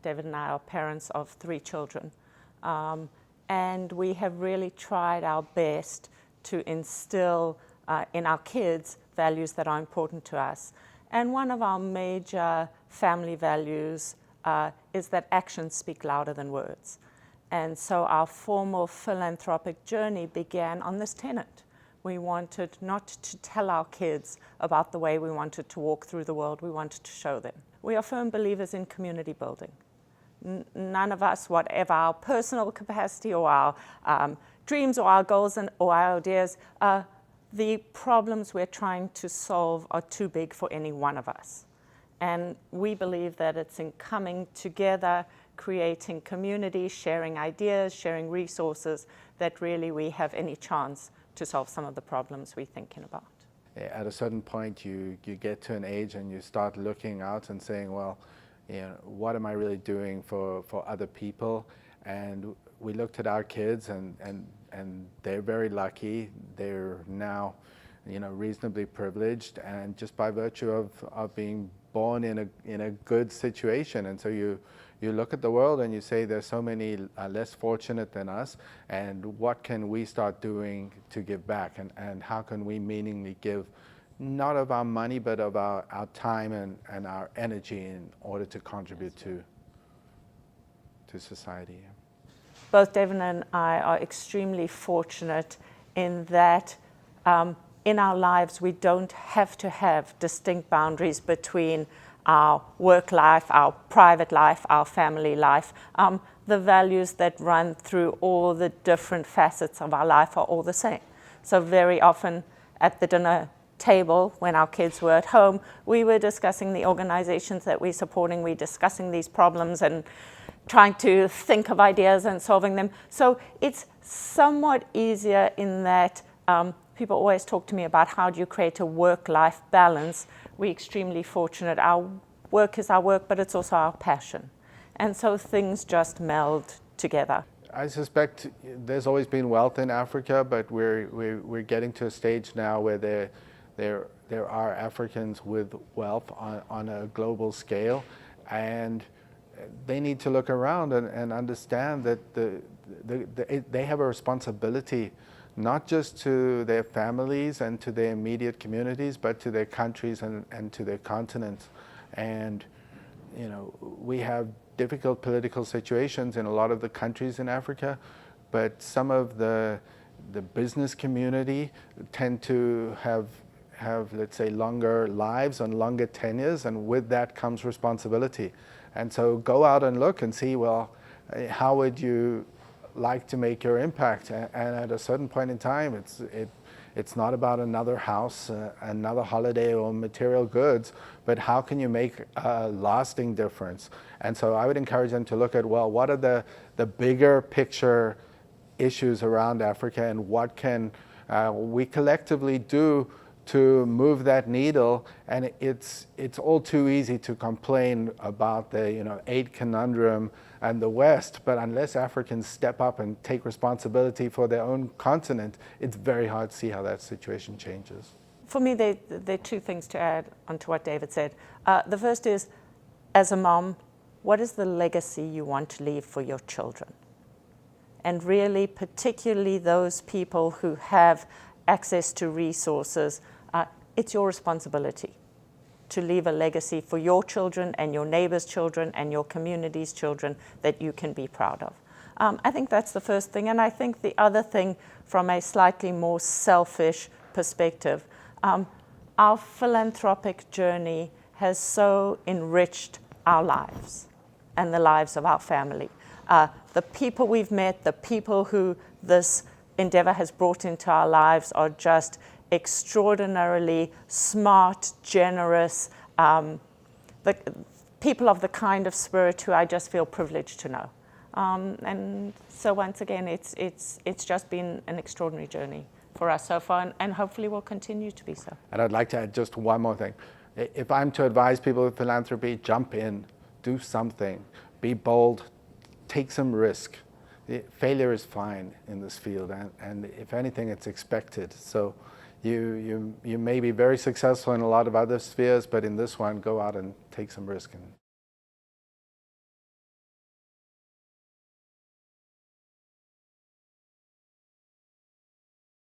David and I are parents of 3 children. And we have really tried our best to instill in our kids values that are important to us. And one of our major family values is that actions speak louder than words. And so our formal philanthropic journey began on this tenet. We wanted not to tell our kids about the way we wanted to walk through the world, we wanted to show them. We are firm believers in community building. None of us, whatever our personal capacity or our dreams or our goals or our ideas, the problems we're trying to solve are too big for any one of us. And we believe that it's in coming together, creating community, sharing ideas, sharing resources, that really we have any chance to solve some of the problems we're thinking about. At a certain point, you get to an age and you start looking out and saying, well, you know, what am I really doing for other people? And we looked at our kids, and they're very lucky. They're now, you know, reasonably privileged, and just by virtue of being born in a good situation. And so you look at the world and you say, there's so many less fortunate than us, and what can we start doing to give back, and how can we meaningfully give, not of our money, but of our time and our energy in order to contribute to society. Both David and I are extremely fortunate in that in our lives we don't have to have distinct boundaries between our work life, our private life, our family life. The values that run through all the different facets of our life are all the same. So very often at the dinner table, when our kids were at home, we were discussing the organizations that we're supporting, we're discussing these problems and trying to think of ideas and solving them. So it's somewhat easier in that people always talk to me about how do you create a work-life balance. We're extremely fortunate. Our work is our work, but it's also our passion. And so things just meld together. I suspect there's always been wealth in Africa, but we're getting to a stage now where there are Africans with wealth on a global scale, and they need to look around and understand that they have a responsibility, not just to their families and to their immediate communities, but to their countries and to their continents. And you know, we have difficult political situations in a lot of the countries in Africa, but some of the business community tend to have, let's say, longer lives and longer tenures, and with that comes responsibility. And so go out and look and see, well, how would you like to make your impact? And at a certain point in time, it's not about another house, another holiday, or material goods, but how can you make a lasting difference? And so I would encourage them to look at, well, what are the bigger picture issues around Africa, and what can we collectively do to move that needle? And it's all too easy to complain about the aid conundrum and the West, but unless Africans step up and take responsibility for their own continent, it's very hard to see how that situation changes. For me, there are 2 things to add onto what David said. The first is, as a mom, what is the legacy you want to leave for your children? And really, particularly those people who have access to resources, it's your responsibility to leave a legacy for your children and your neighbors' children and your community's children that you can be proud of. I think that's the first thing. And I think the other thing, from a slightly more selfish perspective, our philanthropic journey has so enriched our lives and the lives of our family. The people we've met, the people who this endeavor has brought into our lives are just extraordinarily smart, generous, the people of the kind of spirit who I just feel privileged to know. And so once again, it's just been an extraordinary journey for us so far, and hopefully will continue to be so. And I'd like to add just one more thing. If I'm to advise people with philanthropy, jump in, do something, be bold, take some risk. Failure is fine in this field, and if anything, it's expected. So you may be very successful in a lot of other spheres, but in this one, go out and take some risk.